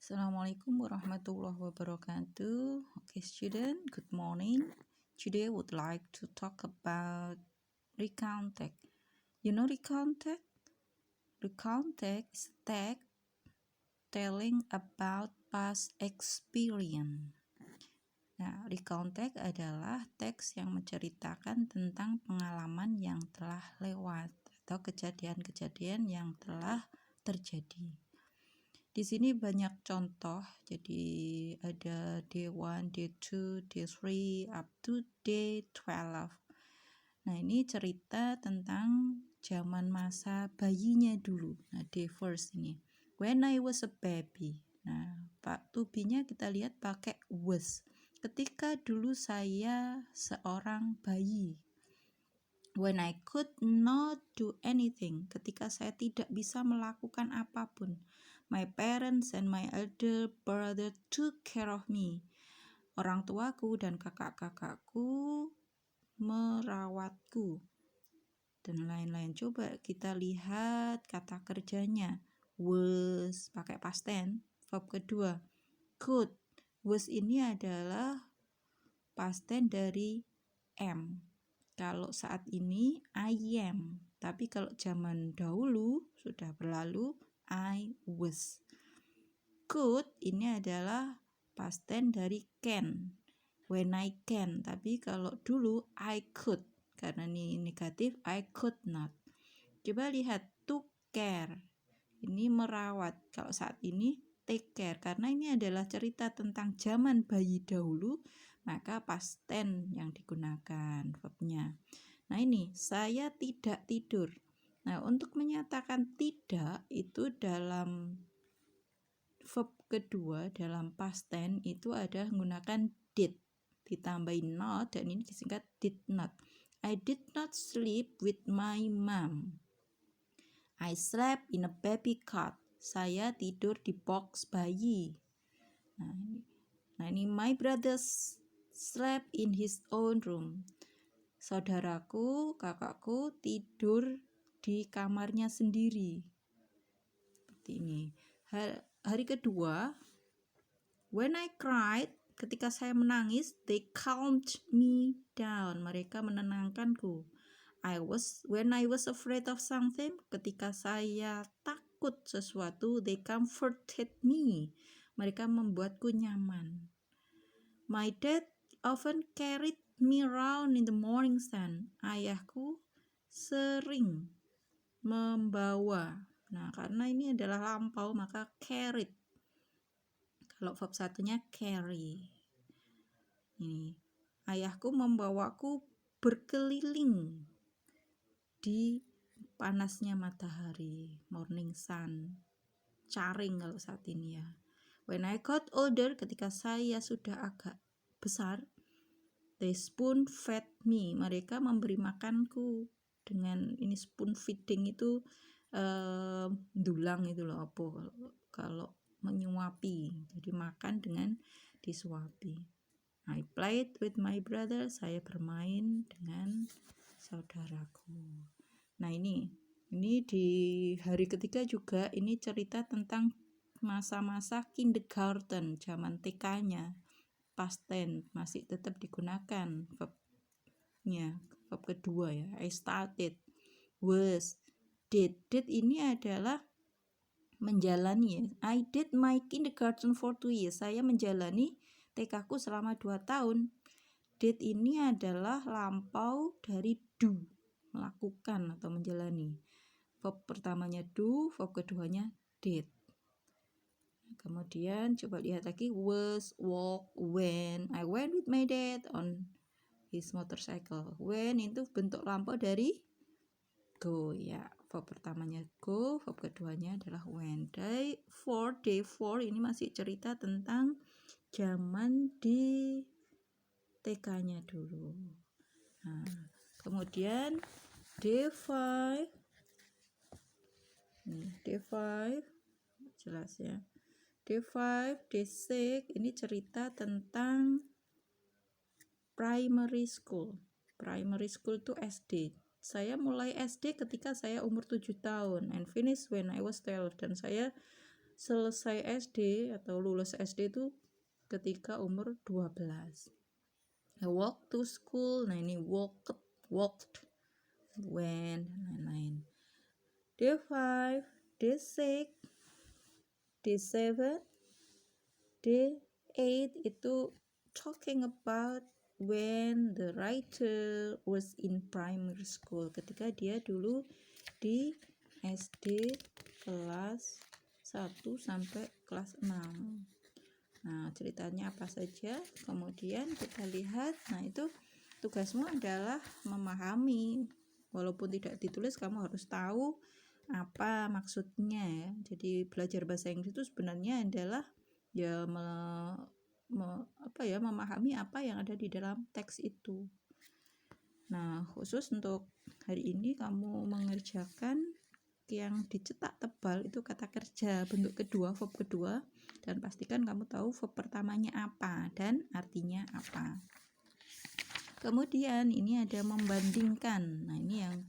Assalamualaikum warahmatullahi wabarakatuh. Okay, student, good morning. Today I would like to talk about recount text. You know recount text? Recount text is text telling about past experience. Nah, recount text adalah teks yang menceritakan tentang pengalaman yang telah lewat atau kejadian-kejadian yang telah terjadi. Di sini banyak contoh, jadi ada day 1, day 2, day 3, up to day 12. Nah, ini cerita tentang zaman masa bayinya dulu. Nah, day first ini. When I was a baby. Nah, Pak to be-nya kita lihat pakai was. Ketika dulu saya seorang bayi. When I could not do anything, ketika saya tidak bisa melakukan apapun. My parents and my elder brother took care of me. Orang tuaku dan kakak-kakakku merawatku. Dan lain-lain. Coba kita lihat kata kerjanya. Was, pakai past tense. Verb kedua. Could. Was ini adalah past tense dari am. Kalau saat ini I am, tapi kalau zaman dahulu sudah berlalu I was. Could ini adalah past tense dari can. When I can, tapi kalau dulu I could. Karena ini negatif, I could not. Coba lihat to care. Ini merawat. Kalau saat ini take care. Karena ini adalah cerita tentang zaman bayi dahulu, maka past tense yang digunakan verbnya. Nah ini, saya tidak tidur. Nah untuk menyatakan tidak itu dalam verb kedua, dalam past tense itu ada menggunakan did. Ditambahin not dan ini disingkat did not. I did not sleep with my mom. I slept in a baby cot. Saya tidur di box bayi. Nah ini my brother slept in his own room. Saudaraku, kakakku tidur di kamarnya sendiri. Seperti ini. Hari kedua, when I cried, ketika saya menangis, they calmed me down. Mereka menenangkanku. When I was afraid of something, ketika saya takut sesuatu, they comforted me. Mereka membuatku nyaman. My dad often carried me around in the morning sun. Ayahku sering membawa. Nah, karena ini adalah lampau, maka carried. Kalau verb satunya carry. Ini. Ayahku membawaku berkeliling di panasnya matahari, morning sun. Caring kalau saat ini ya. When I got older, ketika saya sudah agak besar, they spoon fed me. Mereka memberi makanku dengan ini spoon feeding itu dulang itu loh apa kalau menyuapi. Jadi makan dengan disuapi. I played with my brother. Saya bermain dengan saudaraku. Nah ini di hari ketiga juga ini cerita tentang masa-masa kindergarten, zaman TK-nya. Past tense masih tetap digunakan verbnya, verb kedua ya. I started, was, did. Did ini adalah menjalani. I did my kindergarten for 2 years. Saya menjalani TK-ku selama 2 tahun. Did ini adalah lampau dari do, melakukan atau menjalani. Verb pertamanya do, verb keduanya did. Kemudian coba lihat lagi was, walk, when. I went with my dad on his motorcycle. When itu bentuk lampau dari go ya. Verb pertamanya go, verb keduanya adalah when. Day 4 ini masih cerita tentang zaman di TK-nya dulu. Nah, kemudian day 5 jelas ya. Day 5, day 6 ini cerita tentang primary school. Primary school itu SD. Saya mulai SD ketika saya umur 7 tahun and finish when I was 12. Dan saya selesai SD atau lulus SD itu ketika umur 12. Walk to school, nah ini walked, went, dan lain-lain. Day 5, day 6, day 7, day 8 itu talking about when the writer was in primary school, ketika dia dulu di SD kelas 1 sampai kelas 6. Nah, ceritanya apa saja, kemudian kita lihat. Nah, itu tugasmu adalah memahami, walaupun tidak ditulis kamu harus tahu apa maksudnya ya. Jadi belajar bahasa Inggris itu sebenarnya adalah ya memahami apa yang ada di dalam teks itu. Nah, khusus untuk hari ini kamu mengerjakan yang dicetak tebal itu kata kerja bentuk kedua, verb kedua, dan pastikan kamu tahu verb pertamanya apa dan artinya apa. Kemudian ini ada membandingkan. Nah, ini yang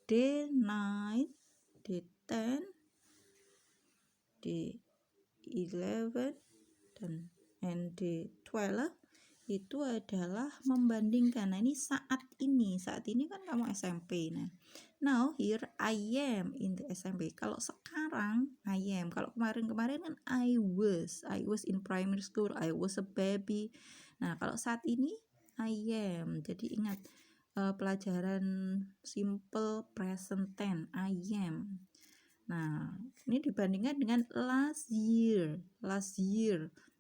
day 9, day 10, day 11 dan day 12 itu adalah membandingkan. Nah, ini saat ini kan kamu SMP. Nah, now here I am in the SMP. Kalau sekarang I am. Kalau kemarin kan I was in primary school, I was a baby. Nah, kalau saat ini I am. Jadi ingat pelajaran simple present tense, I am. Nah, ini dibandingkan dengan last year.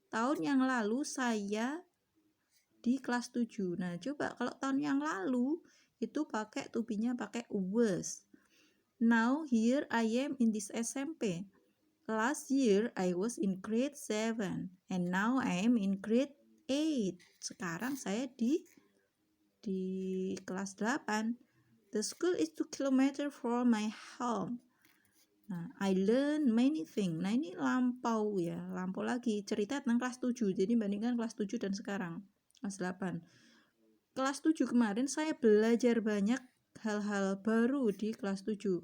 Tahun yang lalu saya di kelas 7. Nah, coba kalau tahun yang lalu itu pakai to be-nya pakai was. Now here I am in this SMP. Last year I was in grade 7 and now I am in grade 8. Sekarang saya di kelas 8. The school is 2 km from my home. Nah, I learn many things. Nah, ini lampau ya, lampau lagi. Cerita tentang kelas 7. Jadi bandingkan kelas 7 dan sekarang kelas 8. Kelas 7 kemarin saya belajar banyak hal-hal baru di kelas 7.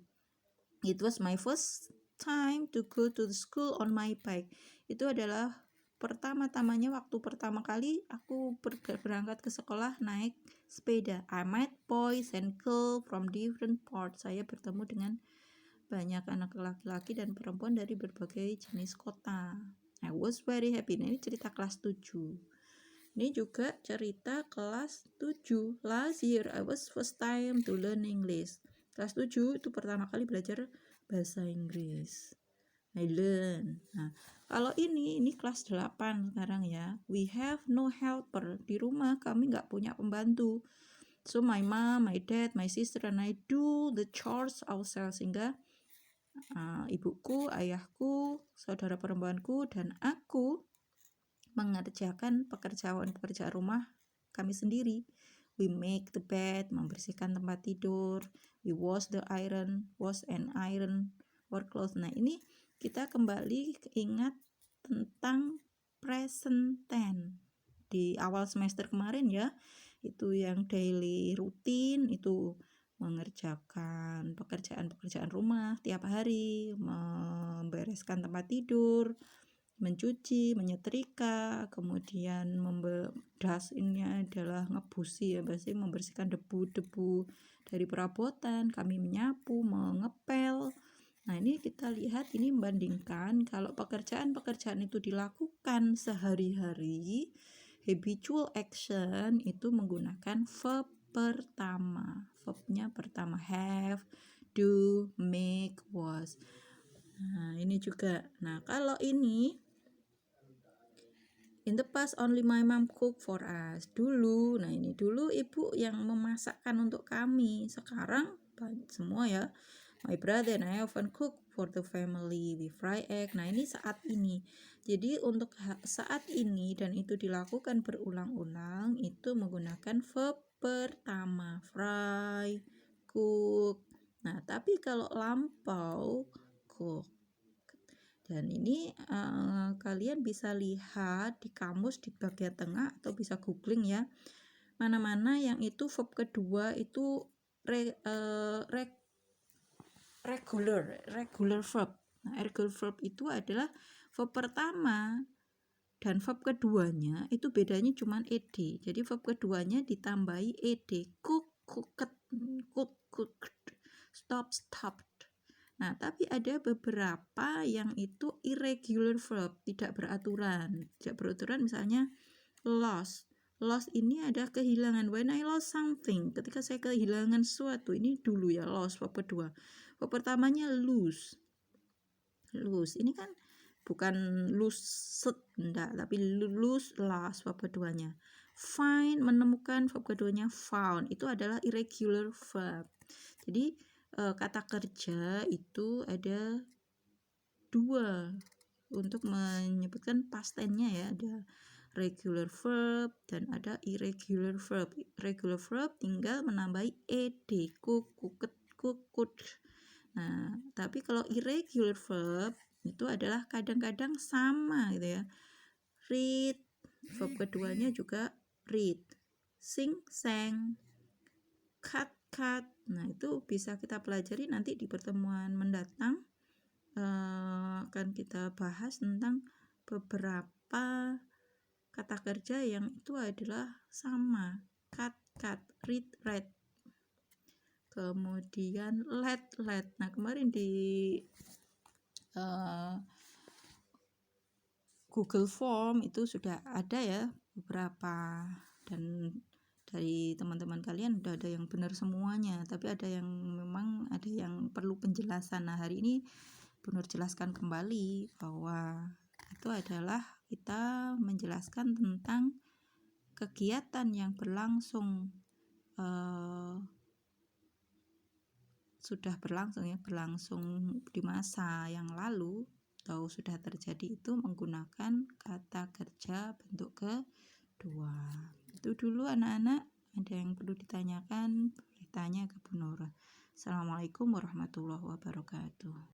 It was my first time to go to the school on my bike. Itu adalah pertama-tamanya waktu pertama kali aku berangkat ke sekolah naik sepeda. I met boys and girls from different parts. Saya bertemu dengan banyak anak laki-laki dan perempuan dari berbagai jenis kota. I was very happy. Nah, ini cerita kelas 7. Ini juga cerita kelas 7. Last year I was first time to learn English. Kelas 7 itu pertama kali belajar bahasa Inggris. I learn. Nah, kalau ini kelas 8 sekarang ya. We have no helper. Di rumah kami nggak punya pembantu. So my mom, my dad, my sister and I do the chores ourselves. Sehingga ibuku, ayahku, saudara perempuanku dan aku mengerjakan pekerjaan rumah kami sendiri. We make the bed, membersihkan tempat tidur. We wash and iron our clothes. Nah, ini kita kembali ingat tentang present tense di awal semester kemarin ya. Itu yang daily rutin itu mengerjakan pekerjaan rumah tiap hari, membereskan tempat tidur, mencuci, menyetrika, kemudian das ini adalah ngebusi ya, berarti membersihkan debu-debu dari perabotan, kami menyapu, mengepel. Nah, ini kita lihat, ini membandingkan kalau pekerjaan itu dilakukan sehari-hari, habitual action itu menggunakan verb pertama. Verbnya pertama, have, do, make, was. Nah, ini juga. Nah, kalau ini in the past only my mom cook for us. Dulu, nah ini dulu ibu yang memasakkan untuk kami. Sekarang semua ya. My brother and I often cook for the family. We fry egg. Nah, ini saat ini. Jadi untuk saat ini dan itu dilakukan berulang-ulang itu menggunakan verb pertama, fry, cook. Nah, tapi kalau lampau, cook. Dan ini kalian bisa lihat di kamus di bagian tengah atau bisa googling ya. Mana-mana yang itu verb kedua itu regular verb. Nah, irregular verb itu adalah verb pertama dan verb keduanya itu bedanya cuma ed. Jadi verb keduanya ditambahi ed. Cook, cooked, cooked, stop, stopped. Nah, tapi ada beberapa yang itu irregular verb, tidak beraturan. Tidak beraturan misalnya lost. Lost ini ada kehilangan. When I lost something, ketika saya kehilangan sesuatu, ini dulu ya lost verb kedua. Verb pertamanya lose. Lose ini kan bukan lose enggak, tapi lose lost verb keduanya. Find menemukan, verb keduanya found. Itu adalah irregular verb. Jadi kata kerja itu ada dua untuk menyebutkan past tense-nya ya, ada regular verb dan ada irregular verb. Regular verb tinggal menambahi ed, cook, cooked, cooked. Nah, tapi kalau irregular verb itu adalah kadang-kadang sama gitu ya. Read, verb keduanya juga read. Sing, sang. Cut, cut. Nah, itu bisa kita pelajari nanti di pertemuan mendatang. Akan kita bahas tentang beberapa kata kerja yang itu adalah sama. Cut, cut, read, read. Kemudian let. Nah, kemarin di Google Form itu sudah ada ya beberapa, dan dari teman-teman kalian udah ada yang benar semuanya, tapi ada yang memang ada yang perlu penjelasan. Nah, hari ini Benar jelaskan kembali bahwa itu adalah kita menjelaskan tentang kegiatan yang berlangsung sudah berlangsung di masa yang lalu atau sudah terjadi itu menggunakan kata kerja bentuk kedua. Itu dulu anak-anak, ada yang perlu ditanyakan boleh tanya ke Bu Nora. Assalamualaikum warahmatullahi wabarakatuh.